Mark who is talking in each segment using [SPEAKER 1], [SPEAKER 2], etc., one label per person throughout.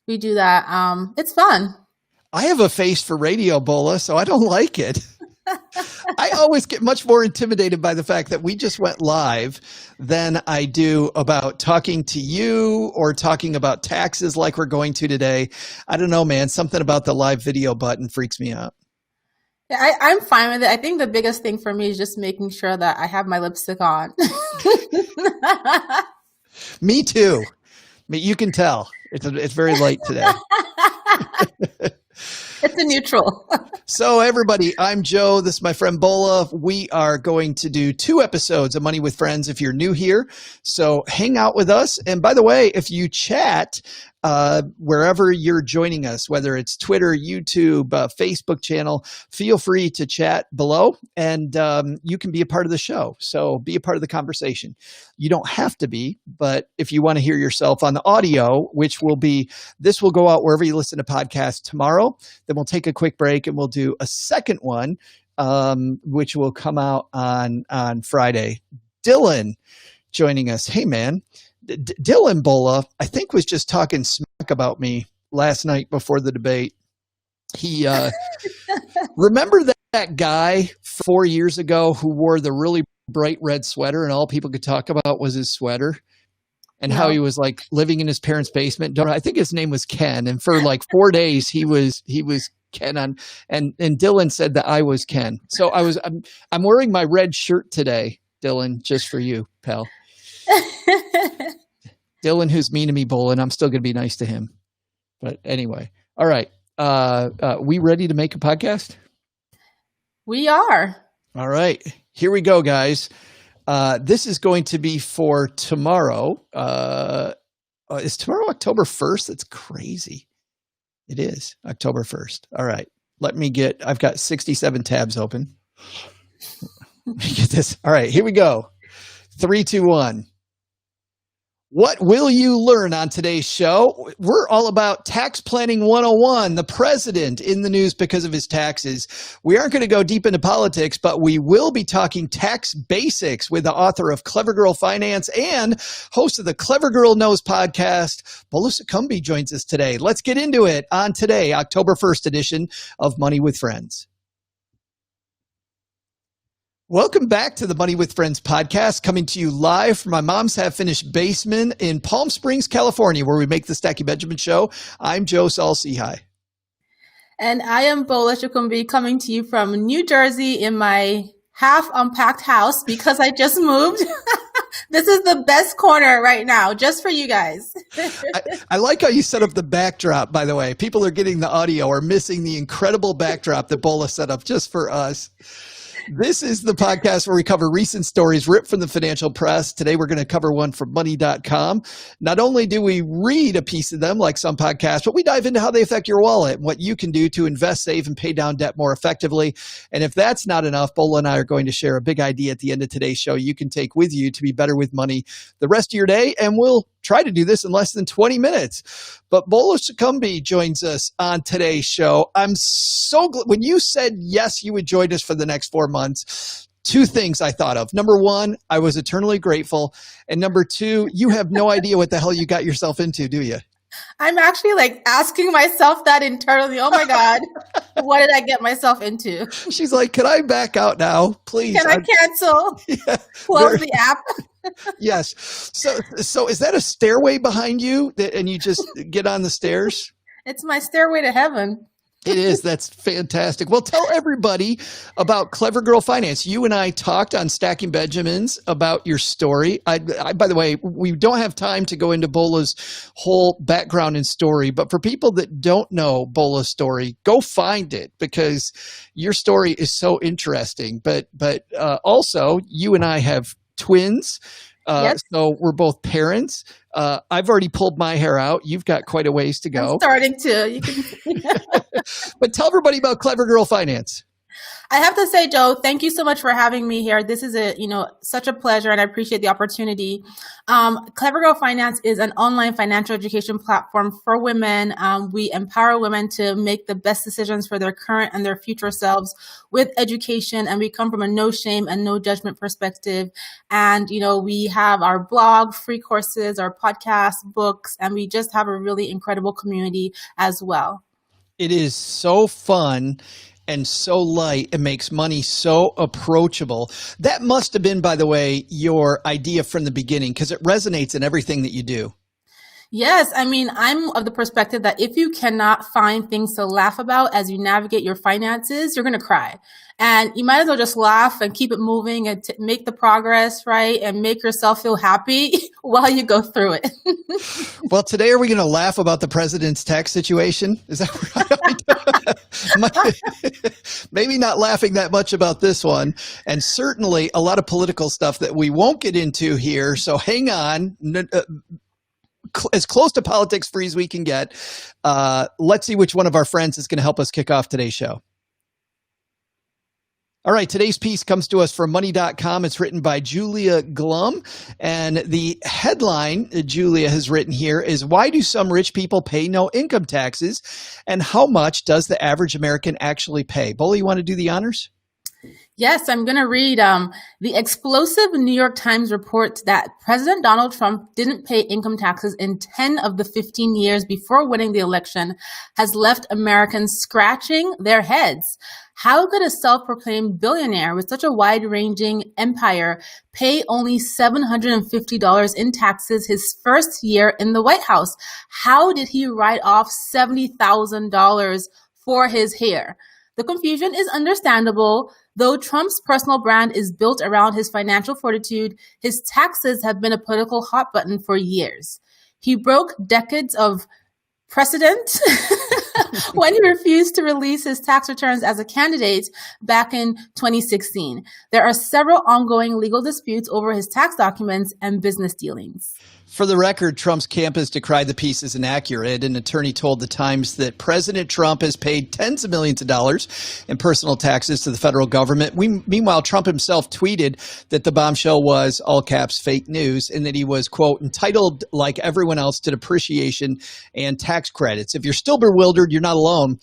[SPEAKER 1] we do that. It's fun.
[SPEAKER 2] I have a face for radio, Bola, so I don't like it. I always get much more intimidated by the fact that we just went live than I do about talking to you or talking about taxes like we're going to today. I don't know, man. Something about the live video button freaks me out.
[SPEAKER 1] Yeah, I'm fine with it. I think the biggest thing for me is just making sure that I have my lipstick on.
[SPEAKER 2] Me too. You can tell. It's very light today.
[SPEAKER 1] It's a neutral.
[SPEAKER 2] So everybody, I'm Joe. This is my friend Bola. We are going to do 2 episodes of Money with Friends if you're new here. So hang out with us. And by the way, if you chat wherever you're joining us, whether it's Twitter, YouTube, Facebook channel, feel free to chat below and you can be a part of the show. So be a part of the conversation. You don't have to be, but if you want to hear yourself on the audio, this will go out wherever you listen to podcasts tomorrow. Then we'll take a quick break and we'll do a second one, which will come out on Friday. Dylan joining us. Hey, man. Dylan Bola, I think, was just talking smack about me last night before the debate. He remember that guy 4 years ago who wore the really bright red sweater and all people could talk about was his sweater and how he was like living in his parents' basement. I think his name was Ken. And for like 4 days he was Ken on, and Dylan said that I was Ken. So I'm wearing my red shirt today, Dylan, just for you, pal. Dylan, who's mean to me, Bola, and I'm still going to be nice to him. But anyway, all right. We ready to make a podcast?
[SPEAKER 1] We are.
[SPEAKER 2] All right. Here we go, guys. This is going to be for tomorrow. Is tomorrow October 1st? That's crazy. It is October 1st. All right. I've got 67 tabs open. Let me get this. All right. Here we go. 3, 2, 1. What will you learn on today's show? We're all about tax planning 101, the president in the news because of his taxes. We aren't going to go deep into politics, but we will be talking tax basics with the author of Clever Girl Finance and host of the Clever Girl Knows podcast. Bola Sokunbi joins us today. Let's get into it on today, October 1st edition of Money with Friends. Welcome back to the Money with Friends podcast, coming to you live from my mom's half-finished basement in Palm Springs, California, where we make the Stacky Benjamin Show. I'm Joe Saul-Sehy.
[SPEAKER 1] And I am Bola Sokunbi, coming to you from New Jersey in my half-unpacked house because I just moved. This is the best corner right now, just for you guys.
[SPEAKER 2] I like how you set up the backdrop, by the way. People are getting the audio or missing the incredible backdrop that Bola set up just for us. This is the podcast where we cover recent stories ripped from the financial press. Today, we're going to cover one from money.com. Not only do we read a piece of them like some podcasts, but we dive into how they affect your wallet and what you can do to invest, save, and pay down debt more effectively. And if that's not enough, Bola and I are going to share a big idea at the end of today's show you can take with you to be better with money the rest of your day. And we'll try to do this in less than 20 minutes. But Bola Sokunbi joins us on today's show. I'm so glad when you said yes, you would join us for the next 4 months. 2 things I thought of. Number 1, I was eternally grateful. And number 2, you have no idea what the hell you got yourself into, do you?
[SPEAKER 1] I'm actually like asking myself that internally. Oh my God, what did I get myself into?
[SPEAKER 2] She's like, can I back out now, please?
[SPEAKER 1] Can I cancel? Yeah, close the app.
[SPEAKER 2] Yes. So is that a stairway behind you and you just get on the stairs?
[SPEAKER 1] It's my stairway to heaven.
[SPEAKER 2] It is. That's fantastic. Well, tell everybody about Clever Girl Finance. You and I talked on Stacking Benjamins about your story. I, by the way, we don't have time to go into Bola's whole background and story, but for people that don't know Bola's story, go find it because your story is so interesting. But also, you and I have twins.
[SPEAKER 1] Yes.
[SPEAKER 2] So we're both parents. I've already pulled my hair out. You've got quite a ways to go.
[SPEAKER 1] I'm starting to. You can.
[SPEAKER 2] But tell everybody about Clever Girl Finance.
[SPEAKER 1] I have to say, Joe, thank you so much for having me here. This is such a pleasure, and I appreciate the opportunity. Clever Girl Finance is an online financial education platform for women. We empower women to make the best decisions for their current and their future selves with education, and we come from a no shame and no judgment perspective. And, we have our blog, free courses, our podcast, books, and we just have a really incredible community as well.
[SPEAKER 2] It is so fun and so light. It makes money so approachable. That must have been, by the way, your idea from the beginning, because it resonates in everything that you do.
[SPEAKER 1] Yes. I mean, I'm of the perspective that if you cannot find things to laugh about as you navigate your finances, you're going to cry. And you might as well just laugh and keep it moving and make the progress, right? And make yourself feel happy while you go through it.
[SPEAKER 2] Well, today, are we going to laugh about the president's tax situation? Is that right? Maybe not laughing that much about this one. And certainly a lot of political stuff that we won't get into here. So hang on. As close to politics free as we can get. Let's see which one of our friends is going to help us kick off today's show. All right, today's piece comes to us from money.com. It's written by Julia Glum. And the headline Julia has written here is, why do some rich people pay no income taxes? And how much does the average American actually pay? Bola, you want to do the honors?
[SPEAKER 1] Yes, I'm going to read the explosive New York Times report that President Donald Trump didn't pay income taxes in 10 of the 15 years before winning the election has left Americans scratching their heads. How could a self-proclaimed billionaire with such a wide-ranging empire pay only $750 in taxes his first year in the White House? How did he write off $70,000 for his hair? The confusion is understandable. Though Trump's personal brand is built around his financial fortitude, his taxes have been a political hot button for years. He broke decades of precedent when he refused to release his tax returns as a candidate back in 2016. There are several ongoing legal disputes over his tax documents and business dealings.
[SPEAKER 2] For the record, Trump's campus decried the piece as inaccurate. An attorney told the Times that President Trump has paid tens of millions of dollars in personal taxes to the federal government. Meanwhile, Trump himself tweeted that the bombshell was, all caps, fake news, and that he was, quote, entitled like everyone else to depreciation and tax credits. If you're still bewildered, you're not alone.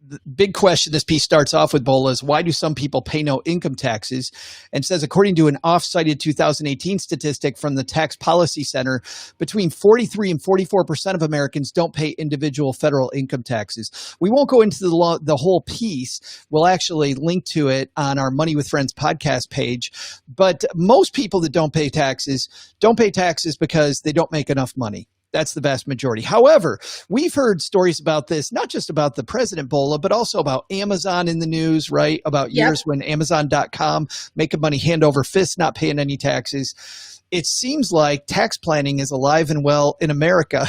[SPEAKER 2] The big question this piece starts off with, Bola, is why do some people pay no income taxes? And says, according to an off-cited 2018 statistic from the Tax Policy Center, between 43 and 44% of Americans don't pay individual federal income taxes. We won't go into the whole piece. We'll actually link to it on our Money with Friends podcast page. But most people that don't pay taxes because they don't make enough money. That's the vast majority. However, we've heard stories about this, not just about the president, Bola, but also about Amazon in the news, right? About years when Amazon.com making money hand over fist, not paying any taxes. It seems like tax planning is alive and well in America.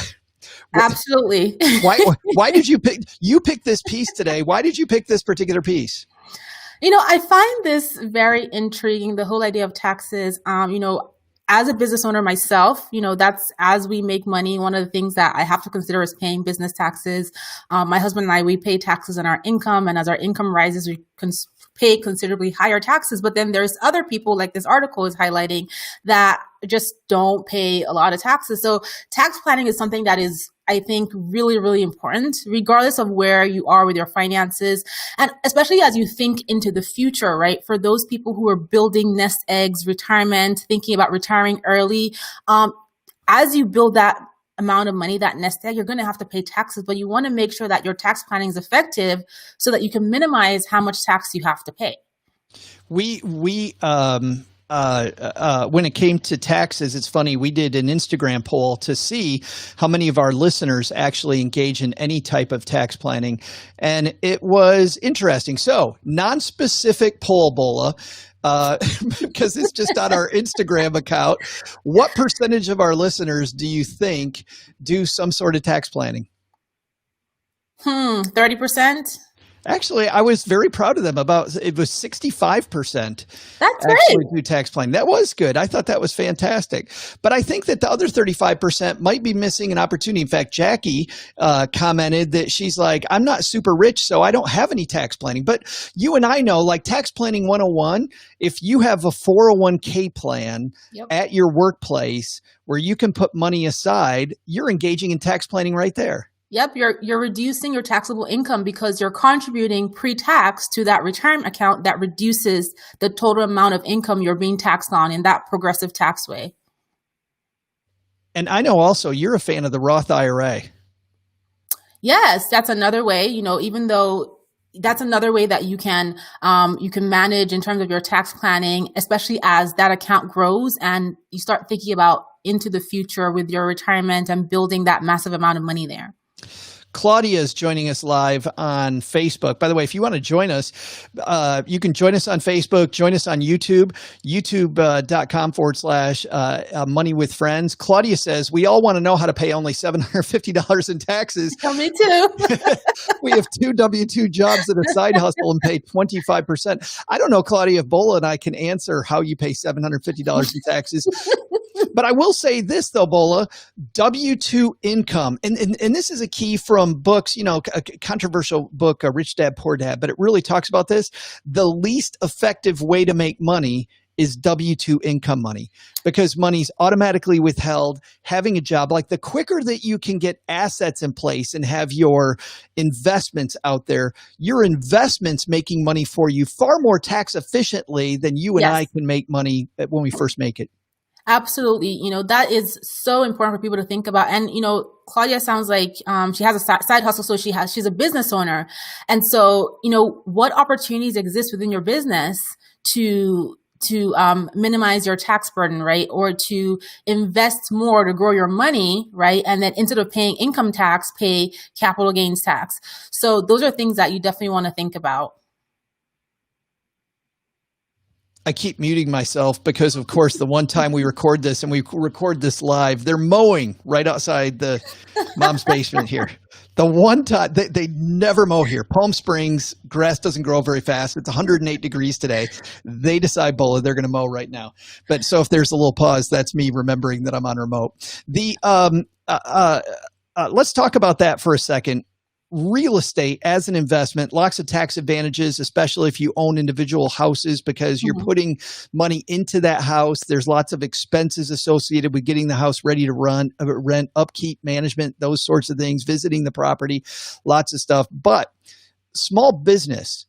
[SPEAKER 1] Absolutely.
[SPEAKER 2] Why did you pick this piece today? Why did you pick this particular piece?
[SPEAKER 1] I find this very intriguing, the whole idea of taxes. As a business owner myself, that's as we make money, one of the things that I have to consider is paying business taxes. My husband and I, we pay taxes on our income. And as our income rises, we pay considerably higher taxes. But then there's other people, like this article is highlighting, that just don't pay a lot of taxes. So tax planning is something that is, I think, really, really important, regardless of where you are with your finances. And especially as you think into the future, right? For those people who are building nest eggs, retirement, thinking about retiring early, as you build that amount of money, that nest egg, you're going to have to pay taxes, but you want to make sure that your tax planning is effective so that you can minimize how much tax you have to pay.
[SPEAKER 2] When it came to taxes, it's funny, we did an Instagram poll to see how many of our listeners actually engage in any type of tax planning. And it was interesting. So, non-specific poll, Bola, because it's just on our Instagram account. What percentage of our listeners do you think do some sort of tax planning?
[SPEAKER 1] 30%?
[SPEAKER 2] Actually, I was very proud of them. It was 65%
[SPEAKER 1] That's
[SPEAKER 2] actually
[SPEAKER 1] great.
[SPEAKER 2] do tax planning. That was good. I thought that was fantastic. But I think that the other 35% might be missing an opportunity. In fact, Jackie commented that she's like, I'm not super rich, so I don't have any tax planning. But you and I know, like tax planning 101, if you have a 401k plan at your workplace where you can put money aside, you're engaging in tax planning right there.
[SPEAKER 1] Yep, you're reducing your taxable income because you're contributing pre-tax to that retirement account that reduces the total amount of income you're being taxed on in that progressive tax way.
[SPEAKER 2] And I know also you're a fan of the Roth IRA.
[SPEAKER 1] Yes, that's another way, even though that's another way that you can manage in terms of your tax planning, especially as that account grows and you start thinking about into the future with your retirement and building that massive amount of money there.
[SPEAKER 2] Claudia is joining us live on Facebook. By the way, if you want to join us, you can join us on Facebook, join us on YouTube, youtube.com/money with friends. Claudia says, we all want to know how to pay only $750 in taxes.
[SPEAKER 1] Tell me too.
[SPEAKER 2] We have 2 W-2 jobs and a side hustle and pay 25%. I don't know, Claudia, if Bola and I can answer how you pay $750 in taxes. But I will say this, though, Bola, W-2 income, and this is a key from books, a controversial book, Rich Dad, Poor Dad, but it really talks about this. The least effective way to make money is W-2 income money because money's automatically withheld. Having a job, like the quicker that you can get assets in place and have your investments out there, your investments making money for you far more tax efficiently than you and I can make money when we first make it.
[SPEAKER 1] Absolutely. That is so important for people to think about. And, Claudia sounds like she has a side hustle. So she's a business owner. And so, what opportunities exist within your business to minimize your tax burden, right? Or to invest more to grow your money, right? And then instead of paying income tax, pay capital gains tax. So those are things that you definitely want to think about.
[SPEAKER 2] I keep muting myself because, of course, the one time we record this and we record this live, they're mowing right outside the mom's basement here. The one time they never mow here. Palm Springs, grass doesn't grow very fast. It's 108 degrees today. They decide, Bola, they're going to mow right now. But so if there's a little pause, that's me remembering that I'm on remote. Let's talk about that for a second. Real estate as an investment, lots of tax advantages, especially if you own individual houses because you're putting money into that house. There's lots of expenses associated with getting the house ready to rent, upkeep, management, those sorts of things, visiting the property, lots of stuff. But small business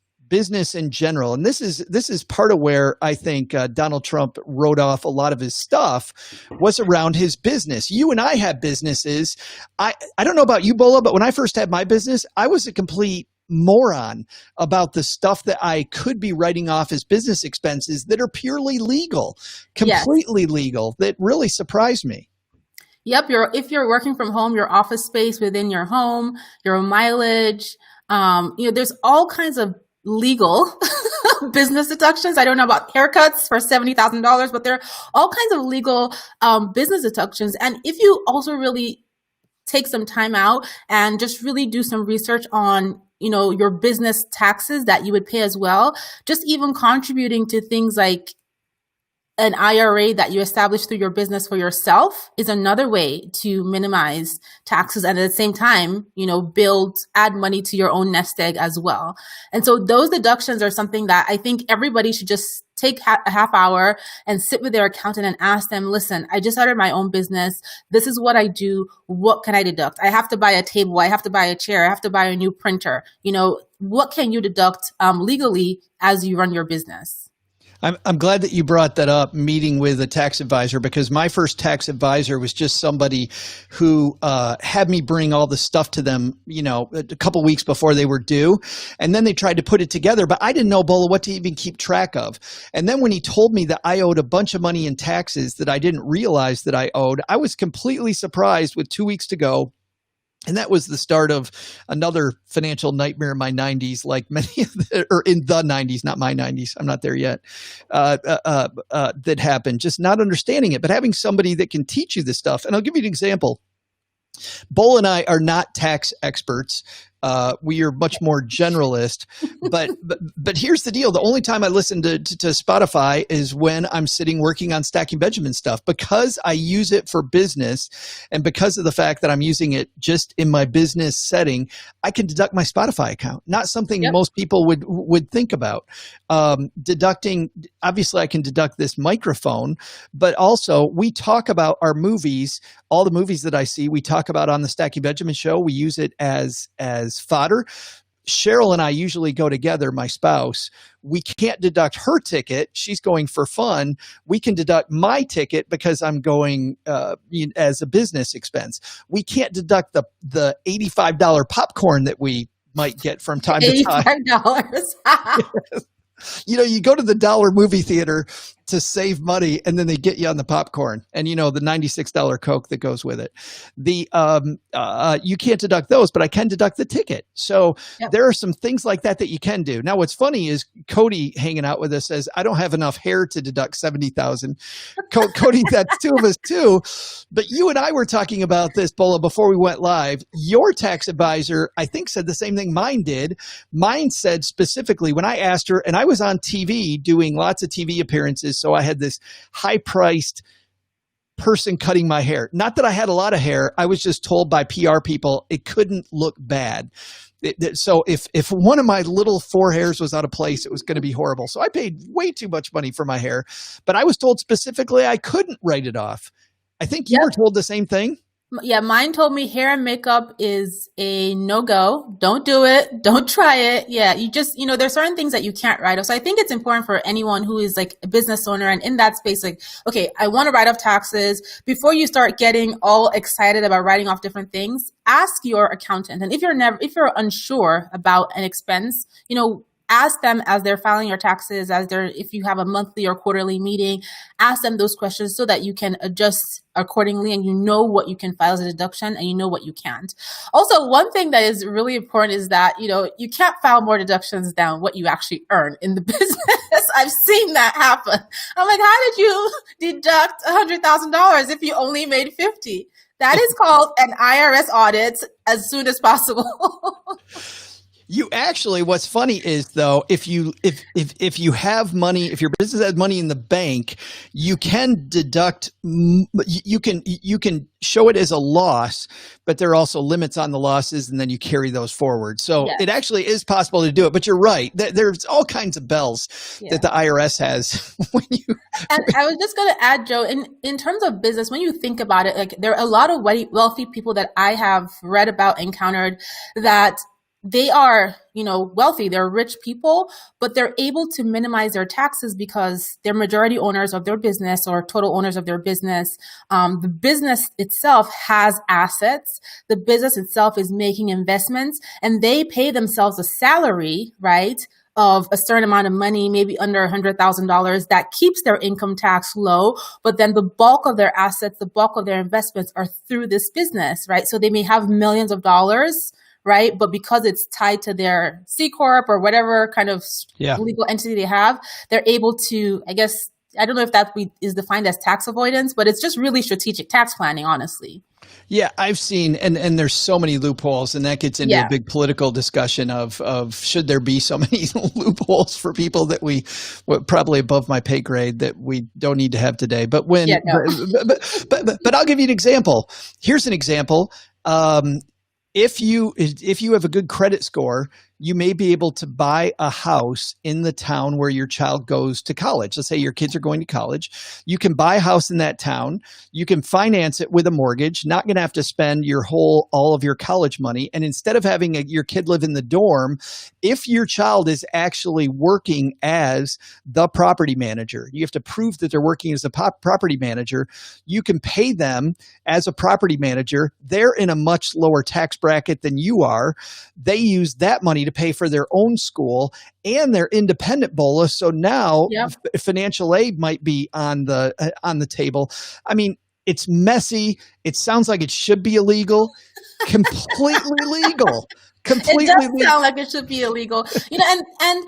[SPEAKER 2] in general, and this is part of where I think Donald Trump wrote off a lot of his stuff was around his business. You and I have businesses. I don't know about you, Bola, but when I first had my business, I was a complete moron about the stuff that I could be writing off as business expenses that are purely legal, completely legal, that really surprised me.
[SPEAKER 1] Yep. If you're working from home, your office space within your home, your mileage, there's all kinds of legal business deductions. I don't know about haircuts for $70,000, but there are all kinds of legal business deductions. And if you also really take some time out and just really do some research on, your business taxes that you would pay as well, just even contributing to things like an IRA that you establish through your business for yourself is another way to minimize taxes and at the same time, add money to your own nest egg as well. And so those deductions are something that I think everybody should just take a half hour and sit with their accountant and ask them, listen, I just started my own business. This is what I do. What can I deduct? I have to buy a table. I have to buy a chair. I have to buy a new printer. What can you deduct legally as you run your business?
[SPEAKER 2] I'm glad that you brought that up, meeting with a tax advisor, because my first tax advisor was just somebody who had me bring all the stuff to them, a couple weeks before they were due. And then they tried to put it together, but I didn't know, Bola, what to even keep track of. And then when he told me that I owed a bunch of money in taxes that I didn't realize that I owed, I was completely surprised with 2 weeks to go. And that was the start of another financial nightmare in my 90s, like many of or in the 90s, not my 90s. I'm not there yet. That happened, just not understanding it, but having somebody that can teach you this stuff. And I'll give you an example. Bola and I are not tax experts. We are much more generalist. But here's the deal. The only time I listen to Spotify is when I'm sitting working on Stacking Benjamin stuff, because I use it for business, and because of the fact that I'm using it just in my business setting, I can deduct my Spotify account. Not something most people would think about. Deducting, obviously I can deduct this microphone, but also we talk about our movies, all the movies that I see, we talk about on the Stacking Benjamin show. We use it as fodder. Cheryl and I usually go together, my spouse. We can't deduct her ticket. She's going for fun. We can deduct my ticket because I'm going as a business expense. We can't deduct the $85 popcorn that we might get from time to time.
[SPEAKER 1] $85.
[SPEAKER 2] You know, you go to the dollar movie theater to save money, and then they get you on the popcorn and, you know, the $96 Coke that goes with it. You can't deduct those, but I can deduct the ticket. So there are some things like that you can do. Now, what's funny is Cody hanging out with us says, I don't have enough hair to deduct $70,000. Cody, that's two of us too. But you and I were talking about this, Bola, before we went live. Your tax advisor, I think, said the same thing mine did. Mine said specifically, when I asked her, and I was on TV doing lots of TV appearances, so I had this high-priced person cutting my hair. Not that I had a lot of hair. I was just told by PR people it couldn't look bad. So if one of my little four hairs was out of place, it was going to be horrible. So I paid way too much money for my hair. But I was told specifically I couldn't write it off. I think you were told the same thing.
[SPEAKER 1] Yeah, mine told me hair and makeup is a no-go. Don't do it. Don't try it. Yeah, there's certain things that you can't write off. So I think it's important for anyone who is like a business owner and in that space, like, okay, I want to write off taxes. Before you start getting all excited about writing off different things, ask your accountant. And if you're unsure about an expense, ask them as they're filing your taxes, if you have a monthly or quarterly meeting, ask them those questions so that you can adjust accordingly and you know what you can file as a deduction and you know what you can't. Also, one thing that is really important is that, you can't file more deductions than what you actually earn in the business. I've seen that happen. I'm like, how did you deduct $100,000 if you only made 50? That is called an IRS audit as soon as possible.
[SPEAKER 2] You actually, what's funny is though, if you have money, if your business has money in the bank, you can deduct, you can show it as a loss, but there are also limits on the losses, and then you carry those forward. So it actually is possible to do it. But you're right, there's all kinds of bells that the IRS has when you.
[SPEAKER 1] And I was just going to add, Joe, in terms of business, when you think about it, like there are a lot of wealthy people that I have read about, encountered, that they are, wealthy, they're rich people, but they're able to minimize their taxes because they're majority owners of their business or total owners of their business. The business itself has assets. The business itself is making investments, and they pay themselves a salary, right, of a certain amount of money, maybe under $100,000, that keeps their income tax low. But then the bulk of their assets, the bulk of their investments are through this business, right? So they may have millions of dollars, right? But because it's tied to their C Corp or whatever kind of legal entity they have, they're able to, I guess, I don't know if that is defined as tax avoidance, but it's just really strategic tax planning, honestly.
[SPEAKER 2] Yeah, I've seen, and there's so many loopholes, and that gets into a big political discussion of should there be so many loopholes for people that we probably above my pay grade that we don't need to have today. But but I'll give you an example. Here's an example. If you have a good credit score, you may be able to buy a house in the town where your child goes to college. Let's say your kids are going to college. You can buy a house in that town. You can finance it with a mortgage, not going to have to spend all of your college money. And instead of having your kid live in the dorm, if your child is actually working as the property manager, you have to prove that they're working as a property manager. You can pay them as a property manager. They're in a much lower tax bracket than you are. They use that money to pay for their own school, and they're independent, Bola. So now financial aid might be on the table. I mean, it's messy. It sounds like it should be illegal. Completely legal. Completely
[SPEAKER 1] it does
[SPEAKER 2] legal.
[SPEAKER 1] Sound like it should be illegal. And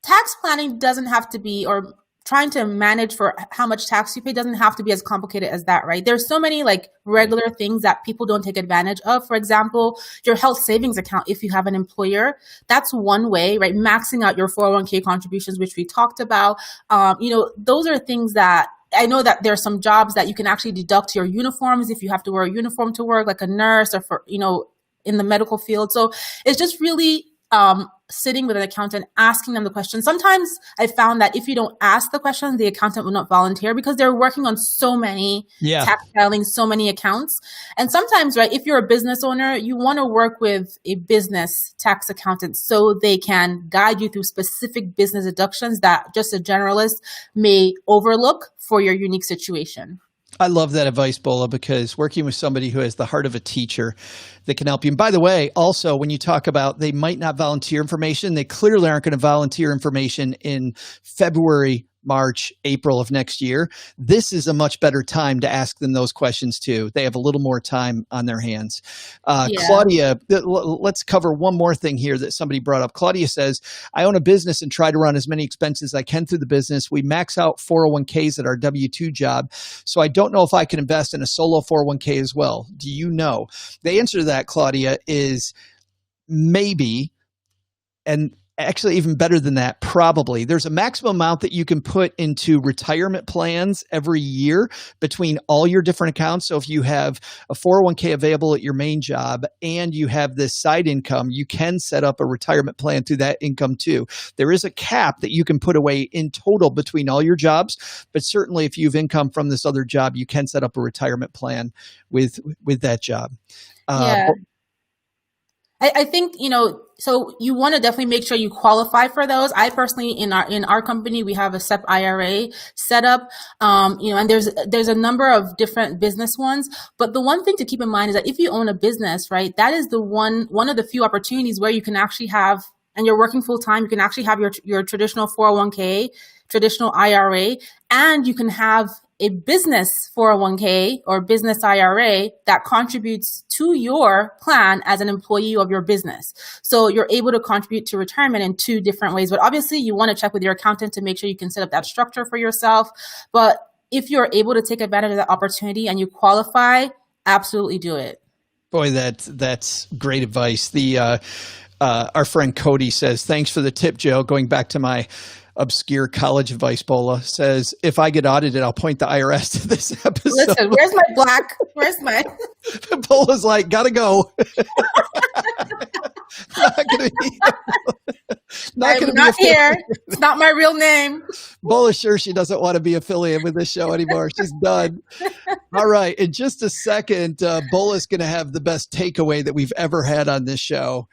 [SPEAKER 1] tax planning doesn't have to be, or trying to manage for how much tax you pay doesn't have to be as complicated as that, right? There's so many like regular things that people don't take advantage of. For example, your health savings account, if you have an employer, that's one way, right? Maxing out your 401k contributions, which we talked about. Those are things that I know that there are some jobs that you can actually deduct your uniforms if you have to wear a uniform to work, like a nurse or for, in the medical field. So it's just really sitting with an accountant, asking them the question. Sometimes I found that if you don't ask the question, the accountant will not volunteer because they're working on so many tax filings, so many accounts. And sometimes, right, if you're a business owner, you want to work with a business tax accountant so they can guide you through specific business deductions that just a generalist may overlook for your unique situation.
[SPEAKER 2] I love that advice, Bola, because working with somebody who has the heart of a teacher that can help you. And by the way, also, when you talk about they might not volunteer information, they clearly aren't going to volunteer information in February, March, April of next year. This is a much better time to ask them those questions too. They have a little more time on their hands. Claudia, let's cover one more thing here that somebody brought up. Claudia says, I own a business and try to run as many expenses as I can through the business. We max out 401ks at our W-2 job. So I don't know if I can invest in a solo 401k as well. Do you know? The answer to that, Claudia, is maybe. And actually, even better than that, probably. There's a maximum amount that you can put into retirement plans every year between all your different accounts. So if you have a 401k available at your main job and you have this side income, you can set up a retirement plan through that income too. There is a cap that you can put away in total between all your jobs, but certainly if you have income from this other job, you can set up a retirement plan with that job.
[SPEAKER 1] I think, so you want to definitely make sure you qualify for those. I personally, in our company, we have a SEP IRA set up, and there's a number of different business ones. But the one thing to keep in mind is that if you own a business, right, that is the one of the few opportunities where you can actually have, and you're working full time, you can actually have your traditional 401k, traditional IRA, and you can have a business 401k or business IRA that contributes to your plan as an employee of your business. So you're able to contribute to retirement in two different ways. But obviously you want to check with your accountant to make sure you can set up that structure for yourself. But if you're able to take advantage of that opportunity and you qualify, absolutely do it.
[SPEAKER 2] Boy, that's great advice. Our friend Cody says, thanks for the tip, Joe. Going back to my obscure college advice, Bola says, if I get audited, I'll point the IRS to this episode.
[SPEAKER 1] Listen, where's my
[SPEAKER 2] Bola's like, gotta go. Not
[SPEAKER 1] here. It's not my real name.
[SPEAKER 2] Bola's sure she doesn't want to be affiliated with this show anymore. She's done. All right. In just a second, Bola's going to have the best takeaway that we've ever had on this show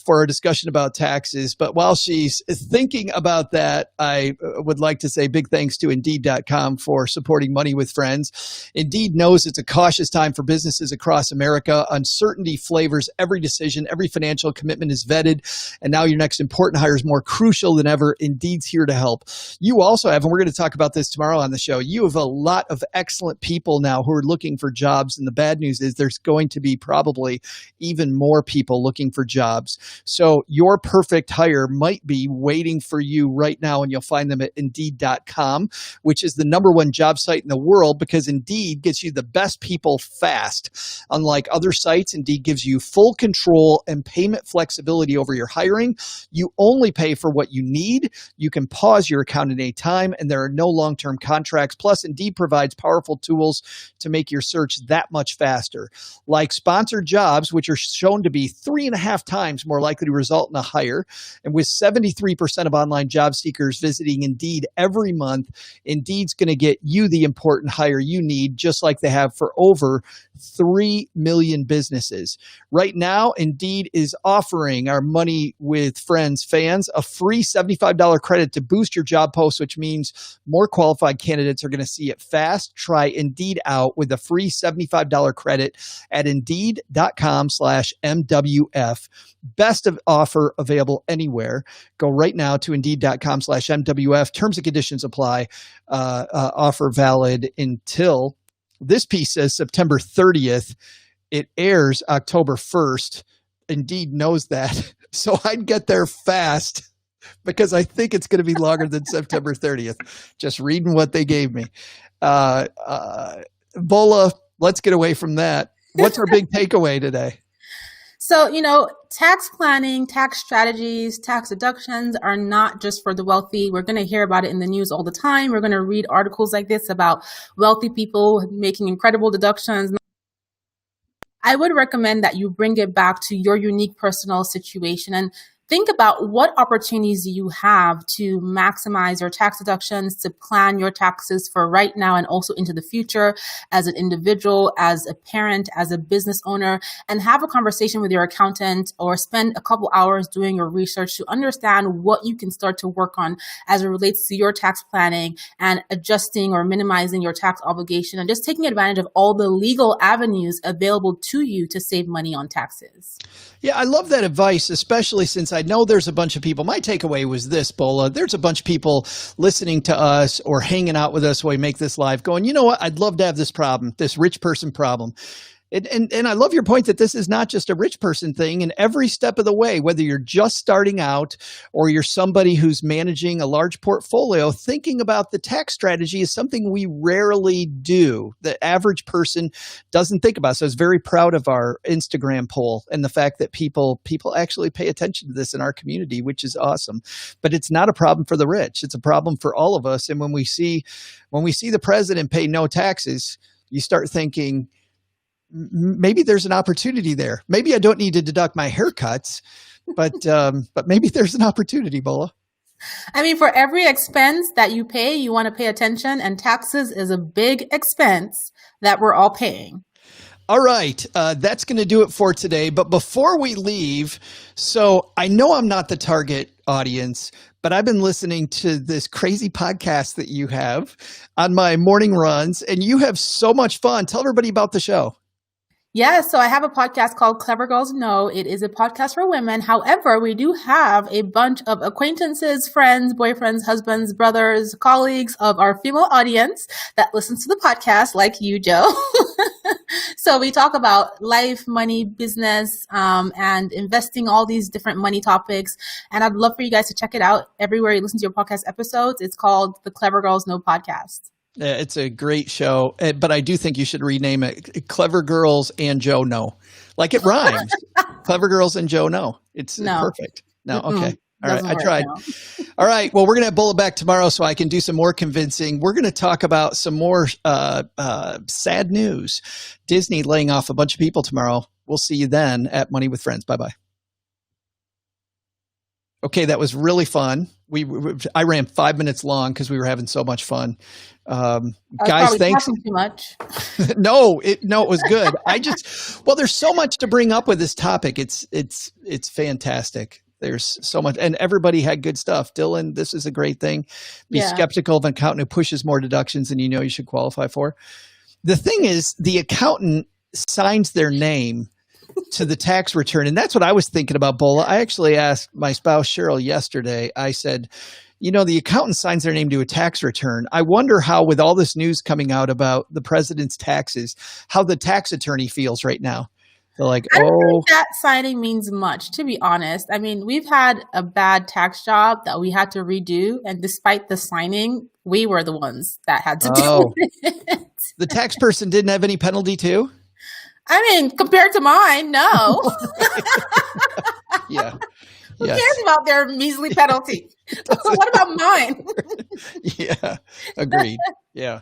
[SPEAKER 2] for our discussion about taxes. But while she's thinking about that, I would like to say big thanks to Indeed.com for supporting Money with Friends. Indeed knows it's a cautious time for businesses across America. Uncertainty flavors every decision. Every financial commitment is vetted. And now your next important hire is more crucial than ever. Indeed's here to help. You also have, and we're going to talk about this tomorrow on the show, you have a lot of excellent people now who are looking for jobs. And the bad news is there's going to be probably even more people looking for jobs. So your perfect hire might be waiting for you right now, and you'll find them at Indeed.com, which is the #1 job site in the world because Indeed gets you the best people fast. Unlike other sites, Indeed gives you full control and payment flexibility over your hiring. You only pay for what you need. You can pause your account at any time, and there are no long-term contracts. Plus, Indeed provides powerful tools to make your search that much faster. Like sponsored jobs, which are shown to be 3.5 times more likely to result in a hire. And with 73% of online job seekers visiting Indeed every month, Indeed's going to get you the important hire you need, just like they have for over 3 million businesses. Right now, Indeed is offering our Money with Friends fans a free $75 credit to boost your job post, which means more qualified candidates are going to see it fast. Try Indeed out with a free $75 credit at Indeed.com/MWF. Best of offer available anywhere. Go right now to Indeed.com/MWF. Terms and conditions apply. Offer valid until, this piece says September 30th. It airs October 1st. Indeed knows that. So I'd get there fast because I think it's going to be longer than September 30th. Just reading what they gave me. Bola, let's get away from that. What's our big takeaway today?
[SPEAKER 1] So, tax planning, tax strategies, tax deductions are not just for the wealthy. We're going to hear about it in the news all the time. We're going to read articles like this about wealthy people making incredible deductions. I would recommend that you bring it back to your unique personal situation and think about what opportunities you have to maximize your tax deductions, to plan your taxes for right now and also into the future as an individual, as a parent, as a business owner, and have a conversation with your accountant or spend a couple hours doing your research to understand what you can start to work on as it relates to your tax planning and adjusting or minimizing your tax obligation and just taking advantage of all the legal avenues available to you to save money on taxes.
[SPEAKER 2] Yeah, I love that advice, especially since I know there's a bunch of people. My takeaway was this, Bola. There's a bunch of people listening to us or hanging out with us while we make this live going, you know what? I'd love to have this problem, this rich person problem. And I love your point that this is not just a rich person thing. And every step of the way, whether you're just starting out or you're somebody who's managing a large portfolio, thinking about the tax strategy is something we rarely do. The average person doesn't think about. So I was very proud of our Instagram poll and the fact that people actually pay attention to this in our community, which is awesome. But it's not a problem for the rich. It's a problem for all of us. And when we see the president pay no taxes, you start thinking, maybe there's an opportunity there. Maybe I don't need to deduct my haircuts, but maybe there's an opportunity, Bola.
[SPEAKER 1] I mean, for every expense that you pay, you want to pay attention, and taxes is a big expense that we're all paying.
[SPEAKER 2] All right. That's going to do it for today. But before we leave, so I know I'm not the target audience, but I've been listening to this crazy podcast that you have on my morning runs, and you have so much fun. Tell everybody about the show.
[SPEAKER 1] Yeah, so I have a podcast called Clever Girls Know. It is a podcast for women. However, we do have a bunch of acquaintances, friends, boyfriends, husbands, brothers, colleagues of our female audience that listens to the podcast, like you, Joe. So we talk about life, money, business, and investing, all these different money topics. And I'd love for you guys to check it out everywhere you listen to your podcast episodes. It's called the Clever Girls Know Podcast.
[SPEAKER 2] It's a great show, but I do think you should rename it Clever Girls and Joe Know. Like it rhymes. Clever Girls and Joe Know. It's perfect. No, okay. All right. I tried. All right. Well, we're going to have Bola back tomorrow so I can do some more convincing. We're going to talk about some more sad news. Disney laying off a bunch of people tomorrow. We'll see you then at Money with Friends. Bye-bye. Okay, that was really fun. I ran 5 minutes long because we were having so much fun. Guys, thanks.
[SPEAKER 1] Too much.
[SPEAKER 2] No, it was good. There's so much to bring up with this topic. It's fantastic. There's so much, and everybody had good stuff. Dylan, this is a great thing. Be skeptical of an accountant who pushes more deductions than you should qualify for. The thing is, the accountant signs their name to the tax return. And that's what I was thinking about, Bola. I actually asked my spouse, Cheryl, yesterday. I said, the accountant signs their name to a tax return. I wonder how, with all this news coming out about the president's taxes, how the tax attorney feels right now. They're like,
[SPEAKER 1] I don't think that signing means much, to be honest. I mean, we've had a bad tax job that we had to redo. And despite the signing, we were the ones that had to do it.
[SPEAKER 2] The tax person didn't have any penalty too?
[SPEAKER 1] I mean, compared to mine, no.
[SPEAKER 2] Yeah.
[SPEAKER 1] Who cares about their measly penalty? What about mine?
[SPEAKER 2] Yeah. Agreed. Yeah.